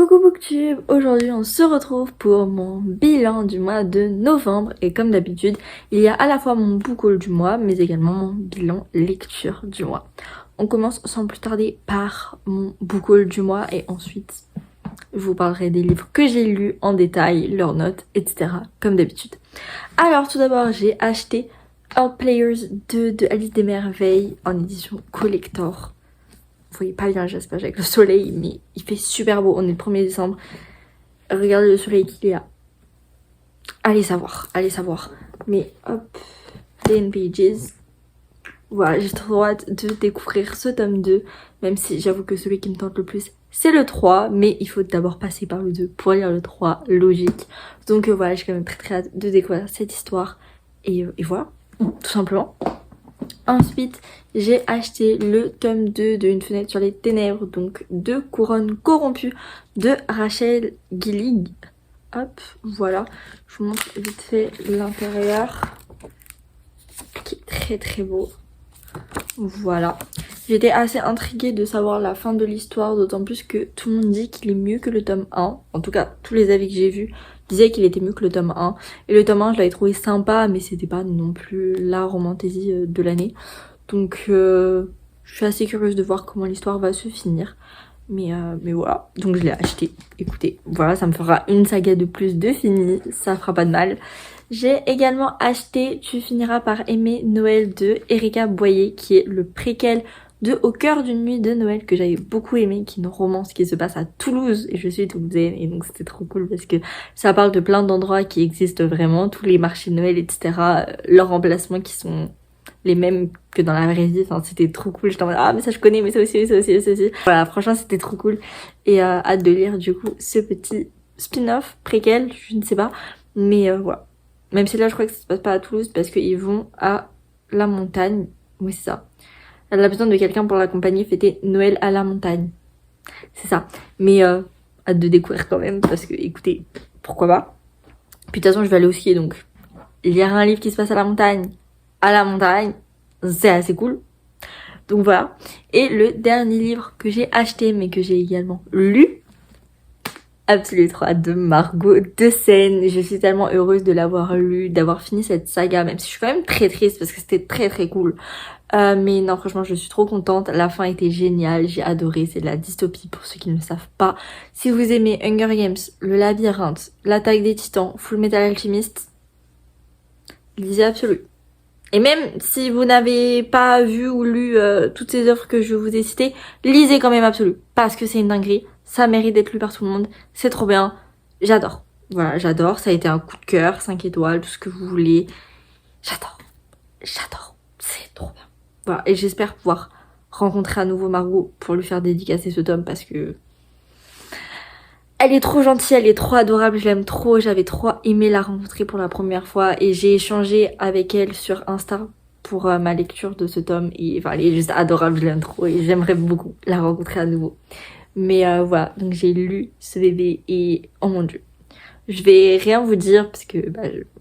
Coucou Booktube, aujourd'hui on se retrouve pour mon bilan du mois de novembre et comme d'habitude il y a à la fois mon book haul du mois mais également mon bilan lecture du mois. On commence sans plus tarder par mon book haul du mois et ensuite je vous parlerai des livres que j'ai lus en détail, leurs notes, etc. comme d'habitude. Alors tout d'abord j'ai acheté All Players 2 de Alice des Merveilles en édition collector. Vous voyez pas bien, j'espère, avec le soleil, mais il fait super beau. On est le 1er décembre. Regardez le soleil qu'il y a. Allez savoir, allez savoir. Mais hop, Plain Pages. Voilà, j'ai trop hâte de découvrir ce tome 2. Même si j'avoue que celui qui me tente le plus, c'est le 3. Mais il faut d'abord passer par le 2 pour lire le 3, logique. Donc voilà, j'ai quand même très hâte de découvrir cette histoire. Et voilà, tout simplement. Ensuite, j'ai acheté le tome 2 de Une fenêtre sur les ténèbres, donc de Couronne corrompue de Rachel Gillig. Hop, voilà. Je vous montre vite fait l'intérieur, qui est très très beau. Voilà. J'étais assez intriguée de savoir la fin de l'histoire, d'autant plus que tout le monde dit qu'il est mieux que le tome 1. En tout cas, tous les avis que j'ai vus disaient qu'il était mieux que le tome 1. Et le tome 1, je l'avais trouvé sympa, mais c'était pas non plus la romantaisie de l'année. Donc, je suis assez curieuse de voir comment l'histoire va se finir. Mais voilà, donc je l'ai acheté. Écoutez, voilà, ça me fera une saga de plus de fini, ça fera pas de mal. J'ai également acheté Tu finiras par aimer Noël de Erika Boyer, qui est le préquel de Au cœur d'une nuit de Noël, que j'avais beaucoup aimé, qui est une romance qui se passe à Toulouse, et je suis toulousaine, et donc c'était trop cool parce que ça parle de plein d'endroits qui existent vraiment, tous les marchés de Noël, etc., leurs emplacements qui sont les mêmes que dans la vraie vie. Enfin, c'était trop cool. J'étais en mode, ah, mais ça je connais, mais ça aussi, ça aussi, ça aussi. Voilà, franchement, c'était trop cool. Et hâte de lire, du coup, ce petit spin-off, préquel, je ne sais pas. Mais voilà. Même si là, je crois que ça se passe pas à Toulouse parce qu'ils vont à la montagne. Oui, c'est ça. Elle a besoin de quelqu'un pour l'accompagner fêter Noël à la montagne. C'est ça. Mais hâte de découvrir quand même parce que, écoutez, pourquoi pas. Puis de toute façon, je vais aller au ski, donc lire un livre qui se passe à la montagne, c'est assez cool. Donc voilà. Et le dernier livre que j'ai acheté, mais que j'ai également lu, Absolu 3 de Margot de Seine. Je suis tellement heureuse de l'avoir lu, d'avoir fini cette saga, même si je suis quand même très triste parce que c'était très très cool. Mais non, franchement, je suis trop contente. La fin était géniale, j'ai adoré. C'est de la dystopie pour ceux qui ne le savent pas. Si vous aimez Hunger Games, Le Labyrinthe, L'Attaque des Titans, Full Metal Alchemist, lisez Absolu. Et même si vous n'avez pas vu ou lu toutes ces œuvres que je vous ai citées, lisez quand même Absolu. Parce que c'est une dinguerie. Ça mérite d'être lu par tout le monde. C'est trop bien. J'adore. Voilà, j'adore. Ça a été un coup de cœur, 5 étoiles, tout ce que vous voulez. J'adore. J'adore. C'est trop bien. Voilà. Et j'espère pouvoir rencontrer à nouveau Margot pour lui faire dédicacer ce tome parce que elle est trop gentille, elle est trop adorable, je l'aime trop, j'avais trop aimé la rencontrer pour la première fois et j'ai échangé avec elle sur Insta pour ma lecture de ce tome et enfin elle est juste adorable, je l'aime trop et j'aimerais beaucoup la rencontrer à nouveau. Mais voilà, donc j'ai lu ce bébé et oh mon dieu. Je vais rien vous dire parce que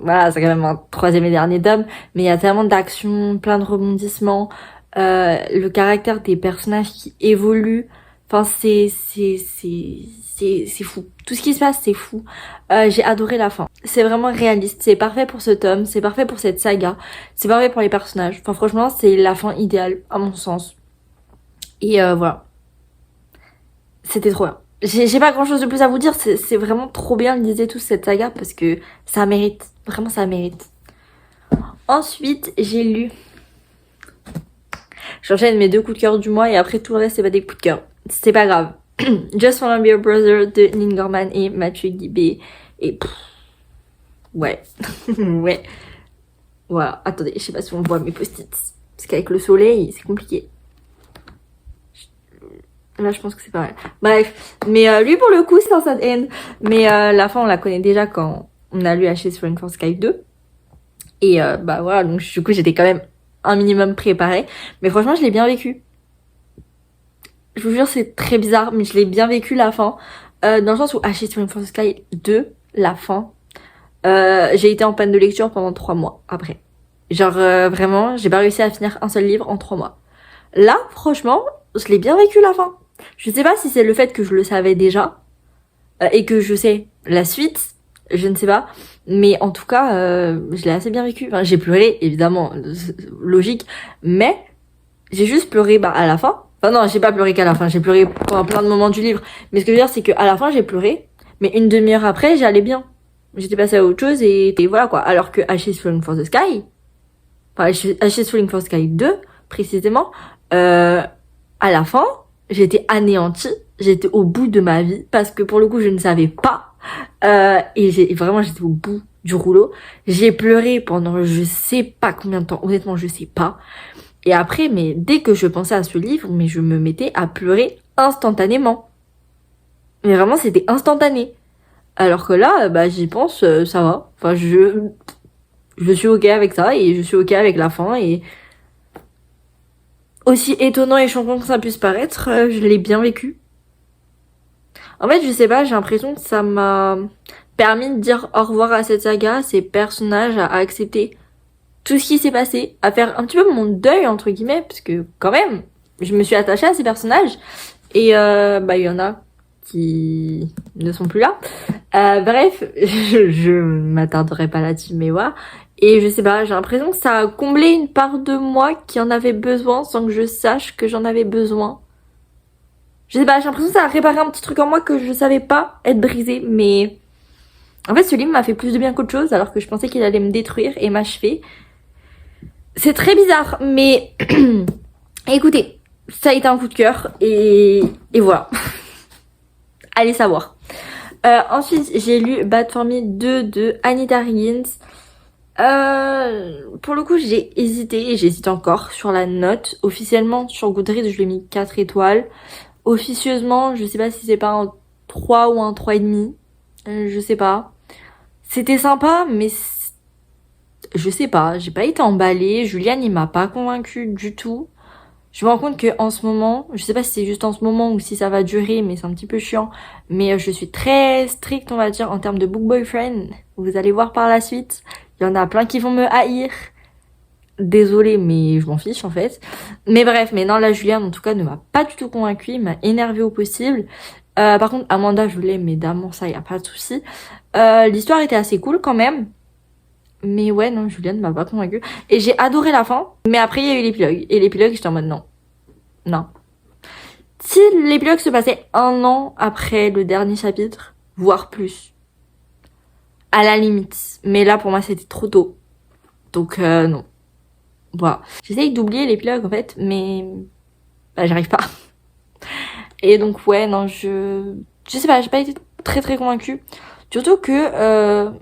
voilà, c'est quand même un 3e et dernier tome, mais il y a tellement d'actions, plein de rebondissements, le caractère des personnages qui évoluent. Enfin, c'est fou. Tout ce qui se passe, c'est fou. J'ai adoré la fin. C'est vraiment réaliste. C'est parfait pour ce tome. C'est parfait pour cette saga. C'est parfait pour les personnages. Enfin, franchement, c'est la fin idéale, à mon sens. Et voilà. C'était trop bien. J'ai pas grand chose de plus à vous dire. C'est vraiment trop bien. Lisez tous cette saga parce que ça mérite. Vraiment, ça mérite. Ensuite, j'ai lu. J'enchaîne mes 2 coups de cœur du mois et après tout le reste, c'est pas des coups de cœur. C'est pas grave. Just Wanna Be a Brother de Neil Gaiman et Mathieu Guibé. Et ouais. Ouais. Voilà. Attendez, je sais pas si on voit mes post-it. Parce qu'avec le soleil, c'est compliqué. Là, je pense que c'est pas mal. Bref. Mais lui, pour le coup, c'est un sad end. Mais la fin, on la connaît déjà quand on a lu Ashes Falling for Sky 2. Et voilà. Donc, du coup, j'étais quand même un minimum préparée. Mais franchement, je l'ai bien vécu. Je vous jure, c'est très bizarre, mais je l'ai bien vécu la fin. Dans le sens où Ashes Falling for Sky 2, la fin, j'ai été en panne de lecture pendant 3 mois après. Genre, vraiment, j'ai pas réussi à finir un seul livre en 3 mois. Là, franchement, je l'ai bien vécu la fin. Je sais pas si c'est le fait que je le savais déjà, et que je sais la suite, je ne sais pas. Mais en tout cas, je l'ai assez bien vécu. Enfin, j'ai pleuré, évidemment, logique, mais j'ai juste pleuré à la fin. Enfin non, j'ai pas pleuré qu'à la fin, j'ai pleuré pendant plein de moments du livre. Mais ce que je veux dire, c'est qu'à la fin, j'ai pleuré, mais une demi-heure après, j'allais bien. J'étais passée à autre chose et voilà quoi. Alors que Ash is Falling for the Sky, enfin Ash is Falling for the Sky 2, précisément, à la fin, j'étais anéantie, j'étais au bout de ma vie, parce que pour le coup, je ne savais pas. Et j'étais au bout du rouleau. J'ai pleuré pendant je sais pas combien de temps, honnêtement, je sais pas. Et après, mais dès que je pensais à ce livre, mais je me mettais à pleurer instantanément. Mais vraiment, c'était instantané. Alors que là, j'y pense, ça va. Enfin, je suis ok avec ça et je suis ok avec la fin et aussi étonnant et choquant que ça puisse paraître, je l'ai bien vécu. En fait, je sais pas, j'ai l'impression que ça m'a permis de dire au revoir à cette saga, à ces personnages, à accepter tout ce qui s'est passé, à faire un petit peu mon deuil entre guillemets, parce que quand même, je me suis attachée à ces personnages et il y en a qui ne sont plus là. Bref, je m'attarderai pas là-dessus, mais voilà. Et je sais pas, j'ai l'impression que ça a comblé une part de moi qui en avait besoin sans que je sache que j'en avais besoin. Je sais pas, j'ai l'impression que ça a réparé un petit truc en moi que je savais pas être brisé, mais en fait ce livre m'a fait plus de bien qu'autre chose alors que je pensais qu'il allait me détruire et m'achever. C'est très bizarre, mais écoutez, ça a été un coup de cœur et voilà. Allez savoir. Ensuite, j'ai lu Bad for Me 2 de Anita Higgins. Pour le coup, j'ai hésité et j'hésite encore sur la note. Officiellement, sur Goodreads, je lui ai mis 4 étoiles. Officieusement, je sais pas si c'est pas un 3 ou un 3,5. Je sais pas. C'était sympa, mais je sais pas. J'ai pas été emballée. Juliane, il m'a pas convaincue du tout. Je me rends compte que en ce moment, je sais pas si c'est juste en ce moment ou si ça va durer, mais c'est un petit peu chiant. Mais je suis très stricte, on va dire, en termes de book boyfriend. Vous allez voir par la suite. Il y en a plein qui vont me haïr. Désolée, mais je m'en fiche en fait. Mais bref, mais non, la Juliane en tout cas ne m'a pas du tout convaincue, il m'a énervée au possible. Par contre, Amanda, je l'aime, mais d'amour, ça y a pas de souci. L'histoire était assez cool quand même. Mais ouais, non, Juliane m'a pas convaincue. Et j'ai adoré la fin. Mais après, il y a eu l'épilogue. Et l'épilogue, j'étais en mode non. Non. Si l'épilogue se passait 1 an après le dernier chapitre, voire plus. À la limite. Mais là, pour moi, c'était trop tôt. Donc, non. Voilà. J'essaye d'oublier l'épilogue, en fait, mais j'arrive pas. Et donc, ouais, non, je sais pas, j'ai pas été très très convaincue. Surtout que,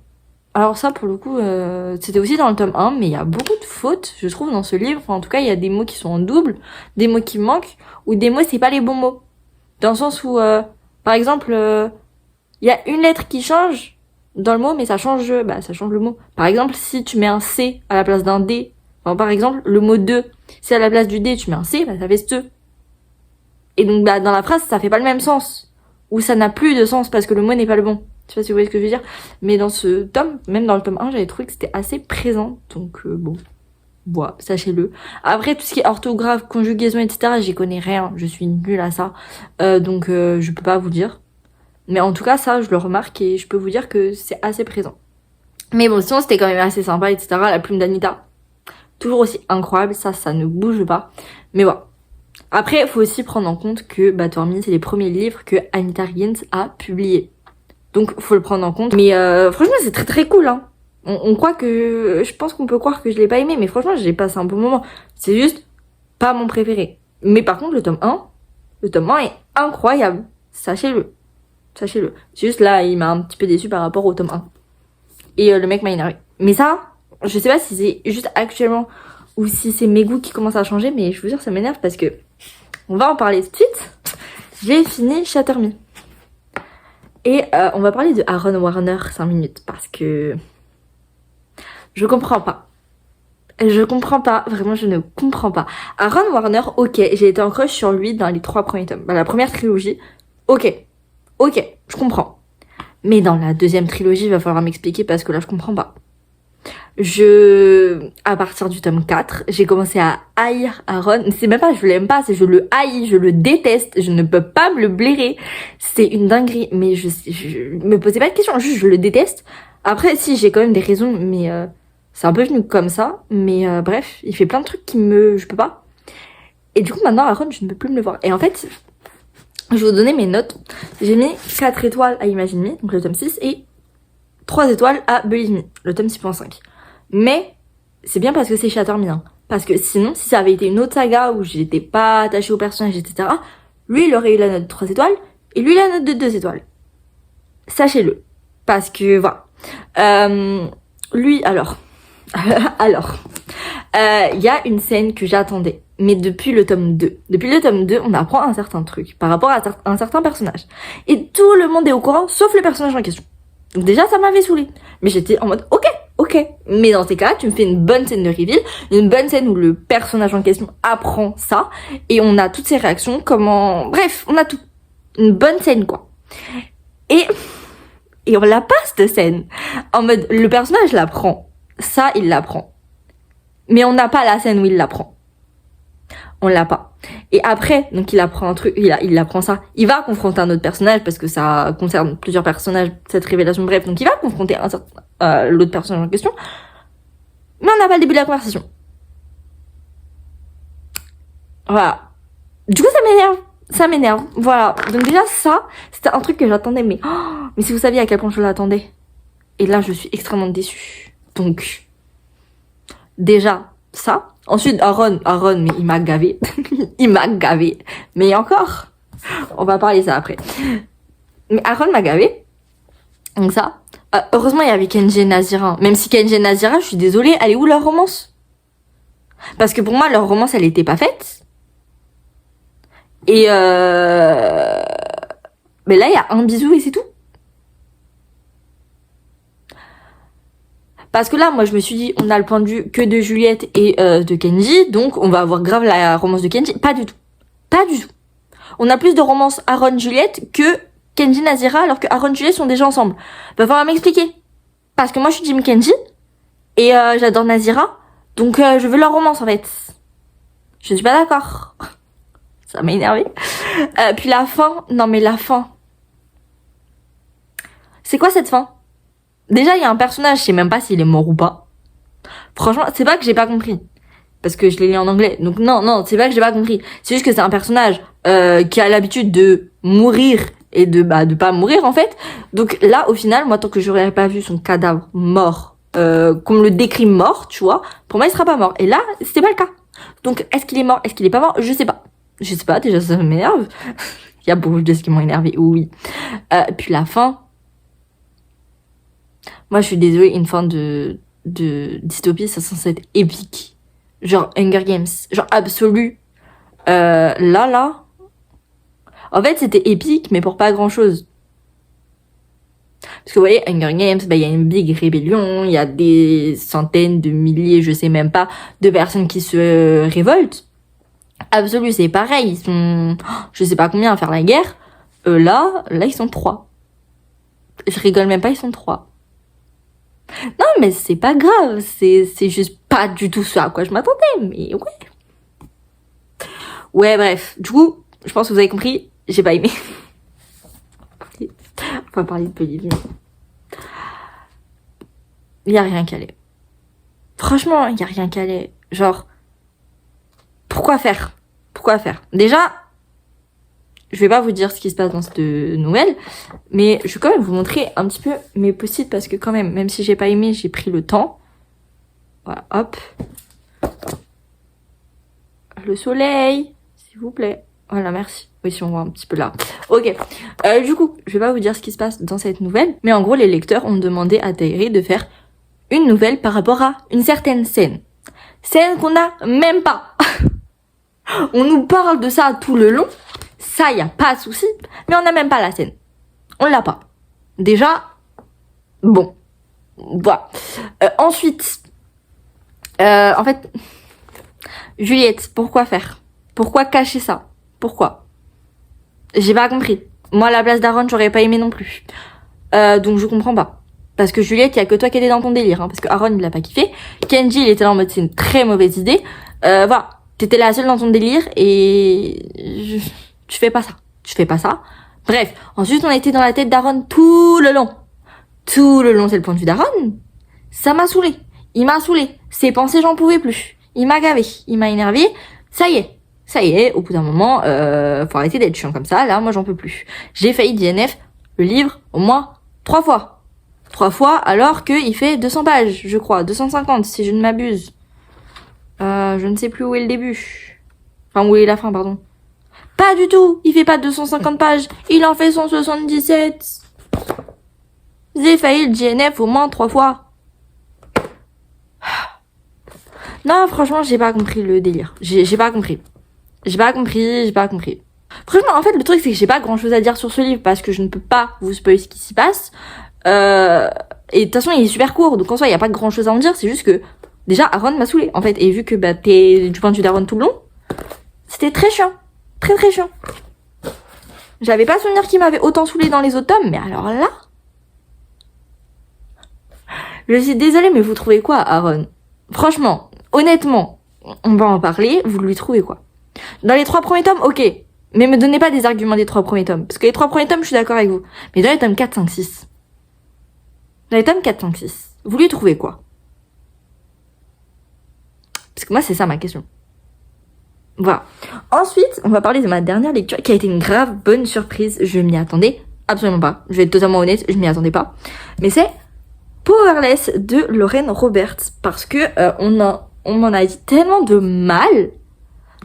alors ça, pour le coup, c'était aussi dans le tome 1, mais il y a beaucoup de fautes, je trouve, dans ce livre. Enfin, en tout cas, il y a des mots qui sont en double, des mots qui manquent, ou des mots, c'est pas les bons mots. Dans le sens où, par exemple, il y a une lettre qui change dans le mot, mais ça change le mot. Par exemple, si tu mets un C à la place d'un D, enfin, par exemple, le mot de, si à la place du D, tu mets un C, ça fait ce. Et donc, dans la phrase, ça fait pas le même sens. Ou ça n'a plus de sens parce que le mot n'est pas le bon. Je sais pas si vous voyez ce que je veux dire. Mais dans ce tome, même dans le tome 1, j'avais trouvé que c'était assez présent. Donc, bon. Voilà, sachez-le. Après, tout ce qui est orthographe, conjugaison, etc., j'y connais rien. Je suis nulle à ça. Donc, je peux pas vous dire. Mais en tout cas, ça, je le remarque et je peux vous dire que c'est assez présent. Mais bon, sinon, c'était quand même assez sympa, etc. La plume d'Anita, toujours aussi incroyable. Ça ne bouge pas. Mais voilà. Après, il faut aussi prendre en compte que Bad for Me, c'est les premiers livres que Anita Higgins a publiés. Donc, faut le prendre en compte. Mais franchement, c'est très très cool, hein. On croit que... Je pense qu'on peut croire que je l'ai pas aimé, mais franchement, j'ai passé un bon moment. C'est juste pas mon préféré. Mais par contre, le tome 1 est incroyable. Sachez-le. Sachez-le. C'est juste là, il m'a un petit peu déçu par rapport au tome 1. Et le mec m'a énervé. Mais ça, je sais pas si c'est juste actuellement ou si c'est mes goûts qui commencent à changer, mais je vous jure, ça m'énerve parce que... On va en parler tout de suite. J'ai fini Shatter Me. Et on va parler de Aaron Warner 5 minutes parce que je comprends pas. Je comprends pas, vraiment je ne comprends pas. Aaron Warner, ok, j'ai été en crush sur lui dans les 3 premiers tomes. La première trilogie, ok, je comprends. Mais dans la deuxième trilogie, il va falloir m'expliquer parce que là je comprends pas. À partir du tome 4, j'ai commencé à haïr Aaron. C'est même pas, je l'aime pas, c'est je le haïs, je le déteste, je ne peux pas me le blairer. C'est une dinguerie, mais je me posais pas de questions, juste je le déteste. Après, si, j'ai quand même des raisons, mais c'est un peu venu comme ça. Mais bref, il fait plein de trucs je peux pas. Et du coup, maintenant, Aaron, je ne peux plus me le voir. Et en fait, je vais vous donner mes notes. J'ai mis 4 étoiles à Imagine Me, donc le tome 6, et 3 étoiles à Believe Me, le tome 6.5. Mais c'est bien parce que c'est Shatter Me. Hein. Parce que sinon, si ça avait été une autre saga où j'étais pas attachée au personnage, etc., lui, il aurait eu la note de 3 étoiles et lui, la note de 2 étoiles. Sachez-le. Parce que, voilà. Lui, alors. Il y a une scène que j'attendais. Mais depuis le tome 2. Depuis le tome 2, on apprend un certain truc par rapport à un certain personnage. Et tout le monde est au courant, sauf le personnage en question. Donc déjà, ça m'avait saoulé. Mais j'étais en mode, ok. Mais dans ces cas-là, tu me fais une bonne scène de reveal, une bonne scène où le personnage en question apprend ça, et on a toutes ses réactions, bref, on a tout. Une bonne scène, quoi. Et on l'a pas, cette scène. En mode, le personnage l'apprend. Ça, il l'apprend. Mais on n'a pas la scène où il l'apprend. On l'a pas. Et après, donc il apprend un truc, il apprend ça. Il va confronter un autre personnage parce que ça concerne plusieurs personnages, cette révélation. Bref, donc il va confronter l'autre personnage en question. Mais on n'a pas le début de la conversation. Voilà. Du coup, ça m'énerve. Voilà. Donc déjà, ça, c'était un truc que j'attendais. Mais si vous saviez à quel point je l'attendais. Et là, je suis extrêmement déçue. Donc, déjà, ça. Ensuite, Aaron, mais il m'a gavé. Il m'a gavé. Mais encore, on va parler ça après. Mais Aaron m'a gavé. Donc ça. Heureusement, il y avait Kenji et Nazira. Même si Kenji et Nazira, je suis désolée, elle est où leur romance? Parce que pour moi, leur romance, elle était pas faite. Et mais là, il y a un bisou et c'est tout. Parce que là, moi, je me suis dit, on a le point de vue que de Juliette et de Kenji, donc on va avoir grave la romance de Kenji. Pas du tout. Pas du tout. On a plus de romance Aaron-Juliette que Kenji-Nazira, alors que Aaron et Juliette sont déjà ensemble. Va falloir m'expliquer. Parce que moi, je suis Team Kenji, et j'adore Nazira, donc je veux leur romance, en fait. Je suis pas d'accord. Ça m'a énervé. Puis la fin, non mais la fin. C'est quoi cette fin? Déjà, il y a un personnage, je sais même pas s'il est mort ou pas. Franchement, c'est pas que j'ai pas compris. Parce que je l'ai lu en anglais. Donc non, c'est pas que j'ai pas compris. C'est juste que c'est un personnage qui a l'habitude de mourir et de pas mourir en fait. Donc là, au final, moi, tant que j'aurais pas vu son cadavre mort, qu'on me le décrit mort, tu vois, pour moi, il sera pas mort. Et là, c'était pas le cas. Donc, est-ce qu'il est mort? Est-ce qu'il est pas mort? Je sais pas. Je sais pas, déjà, ça m'énerve. Il y a beaucoup de choses qui m'ont énervé, oui. Puis la fin. Moi, je suis désolée, une fin de dystopie, ça censé être épique. Genre Hunger Games. Genre absolu. Là. En fait, c'était épique, mais pour pas grand chose. Parce que vous voyez, Hunger Games, il y a une big rébellion, il y a des centaines de milliers, je sais même pas, de personnes qui se révoltent. Absolu, c'est pareil, ils sont, je sais pas combien à faire la guerre. Là, ils sont 3. Je rigole même pas, ils sont 3. Non, mais c'est pas grave, c'est juste pas du tout ce à quoi je m'attendais, mais ouais. Ouais, bref, du coup, je pense que vous avez compris, j'ai pas aimé. On va parler de Believe Me. Il y a rien qu'à aller. Franchement, il y a rien qu'à aller. Genre, pourquoi faire? Déjà, je vais pas vous dire ce qui se passe dans cette nouvelle, mais je vais quand même vous montrer un petit peu mes post-it parce que quand même si j'ai pas aimé, j'ai pris le temps. Voilà, hop. Le soleil, s'il vous plaît. Voilà, merci. Oui, si on voit un petit peu là. Ok. Du coup, je vais pas vous dire ce qui se passe dans cette nouvelle, mais en gros, les lecteurs ont demandé à Taïri de faire une nouvelle par rapport à une certaine scène. Scène qu'on a même pas. On nous parle de ça tout le long. Ça, y a pas de souci. Mais on n'a même pas la scène. On l'a pas. Déjà, bon. Voilà. Ensuite, en fait, Juliette, pourquoi faire? Pourquoi cacher ça? Pourquoi? J'ai pas compris. Moi, à la place d'Aaron, j'aurais pas aimé non plus. Donc je comprends pas. Parce que Juliette, il y a que toi qui étais dans ton délire, hein, parce que Aaron, il l'a pas kiffé. Kenji, il était là en mode, c'est une très mauvaise idée. Voilà. T'étais la seule dans ton délire et tu fais pas ça. Tu fais pas ça. Bref. Ensuite, on a été dans la tête d'Aaron tout le long. Tout le long, c'est le point de vue d'Aaron. Ça m'a saoulé. Il m'a saoulé. Ses pensées, j'en pouvais plus. Il m'a gavé. Il m'a énervé. Ça y est. Au bout d'un moment, faut arrêter d'être chiant comme ça. Là, moi, j'en peux plus. J'ai failli DNF le livre au moins 3 fois. 3 fois alors qu'il fait 200 pages, je crois. 250 si je ne m'abuse. Je ne sais plus où est le début. Enfin, où est la fin, pardon. Pas du tout. Il fait pas 250 pages. Il en fait 177. J'ai failli le DNF au moins 3 fois. Non, franchement, j'ai pas compris le délire. J'ai pas compris. J'ai pas compris. Franchement, en fait, le truc, c'est que j'ai pas grand chose à dire sur ce livre parce que je ne peux pas vous spoiler ce qui s'y passe. Et de toute façon, il est super court. Donc, en soi, il y a pas grand chose à en dire. C'est juste que, déjà, Aaron m'a saoulé, en fait. Et vu que, t'es du point de vue d'Aaron tout le long, c'était très chiant. Très, très chiant. J'avais pas souvenir qu'il m'avait autant saoulé dans les autres tomes, mais alors là... Je suis désolée, mais vous trouvez quoi, Aaron? Franchement, honnêtement, on va en parler, vous lui trouvez quoi? Dans les 3 premiers tomes, ok. Mais me donnez pas des arguments des 3 premiers tomes. Parce que les 3 premiers tomes, je suis d'accord avec vous. Mais dans les tomes 4, 5, 6. Dans les tomes 4, 5, 6. Vous lui trouvez quoi? Parce que moi, c'est ça ma question. Voilà. Ensuite, on va parler de ma dernière lecture qui a été une grave bonne surprise. Je m'y attendais absolument pas. Je vais être totalement honnête, je m'y attendais pas. Mais c'est Powerless de Lauren Roberts. Parce que on m'en a dit tellement de mal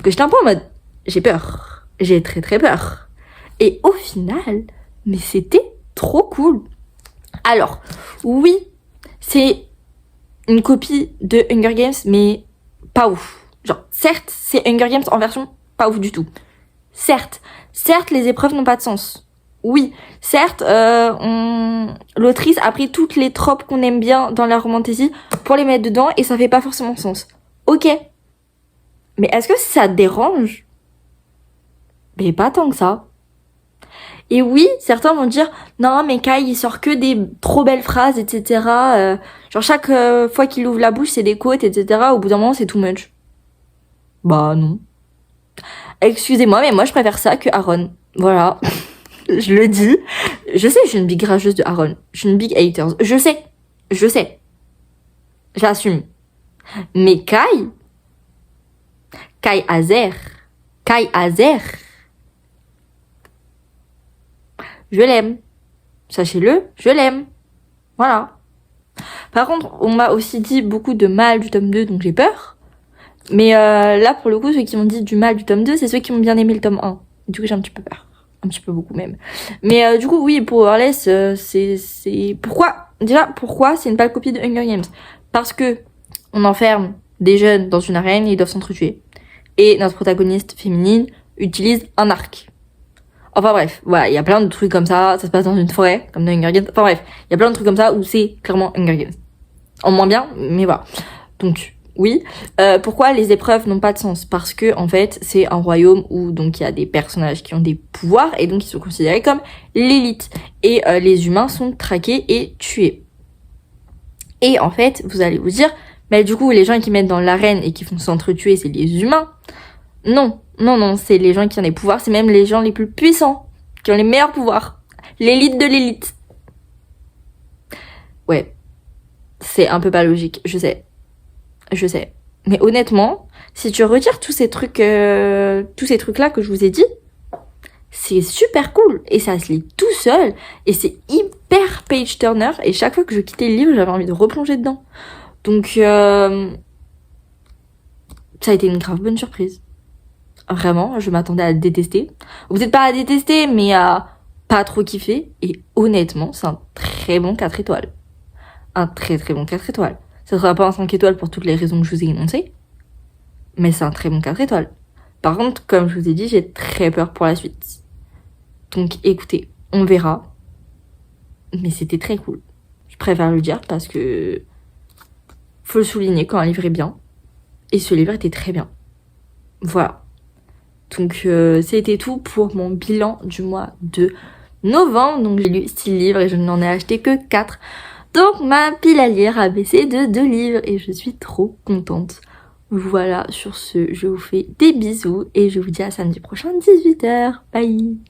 que j'étais un peu en mode j'ai peur. J'ai très très peur. Et au final, mais c'était trop cool. Alors, oui, c'est une copie de Hunger Games, mais pas ouf. Genre, certes, c'est Hunger Games en version pas ouf du tout. Certes, les épreuves n'ont pas de sens. Oui, certes, l'autrice a pris toutes les tropes qu'on aime bien dans la romantasy pour les mettre dedans et ça fait pas forcément sens. Ok. Mais est-ce que ça te dérange? Mais pas tant que ça. Et oui, certains vont dire non mais Kai il sort que des trop belles phrases, etc. Genre chaque fois qu'il ouvre la bouche c'est des quotes, etc. Au bout d'un moment c'est too much. Bah non. Excusez-moi mais moi je préfère ça que Aaron. Voilà. Je le dis. Je sais, je suis une big rageuse de Aaron. Je suis une big hater. Je sais. J'assume. Mais Kai Azer. Je l'aime. Sachez-le, je l'aime. Voilà. Par contre, on m'a aussi dit beaucoup de mal du tome 2, donc j'ai peur. Mais là, pour le coup, ceux qui m'ont dit du mal du tome 2, c'est ceux qui m'ont bien aimé le tome 1. Du coup, j'ai un petit peu peur. Un petit peu beaucoup même. Mais du coup, oui, Powerless, c'est... Pourquoi c'est une pâle copie de Hunger Games? Parce que on enferme des jeunes dans une arène et ils doivent s'entretuer. Et notre protagoniste féminine utilise un arc. Enfin bref, voilà, il y a plein de trucs comme ça se passe dans une forêt, comme dans Hunger Games. Enfin bref, il y a plein de trucs comme ça où c'est clairement Hunger Games. En moins bien, mais voilà. Donc, oui. Pourquoi les épreuves n'ont pas de sens? Parce que, en fait, c'est un royaume où, donc, il y a des personnages qui ont des pouvoirs et donc ils sont considérés comme l'élite. Et les humains sont traqués et tués. Et en fait, vous allez vous dire, mais du coup, les gens qui mettent dans l'arène et qui font s'entretuer, c'est les humains. Non, c'est les gens qui ont des pouvoirs, c'est même les gens les plus puissants, qui ont les meilleurs pouvoirs. L'élite de l'élite. Ouais, c'est un peu pas logique, je sais. Mais honnêtement, si tu retires tous ces trucs-là que je vous ai dit, c'est super cool. Et ça se lit tout seul. Et c'est hyper page-turner. Et chaque fois que je quittais le livre, j'avais envie de replonger dedans. Donc, ça a été une grave bonne surprise. Vraiment, je m'attendais à le détester. Ou peut-être pas à détester, mais à pas trop kiffer. Et honnêtement, c'est un très bon 4 étoiles. Un très très bon 4 étoiles. Ça sera pas un 5 étoiles pour toutes les raisons que je vous ai énoncées. Mais c'est un très bon 4 étoiles. Par contre, comme je vous ai dit, j'ai très peur pour la suite. Donc écoutez, on verra. Mais c'était très cool. Je préfère le dire parce que faut le souligner quand un livre est bien. Et ce livre était très bien. Voilà. Donc c'était tout pour mon bilan du mois de novembre. Donc j'ai lu 6 livres et je n'en ai acheté que 4. Donc ma pile à lire a baissé de 2 livres et je suis trop contente. Voilà, sur ce, je vous fais des bisous et je vous dis à samedi prochain 18 h. Bye.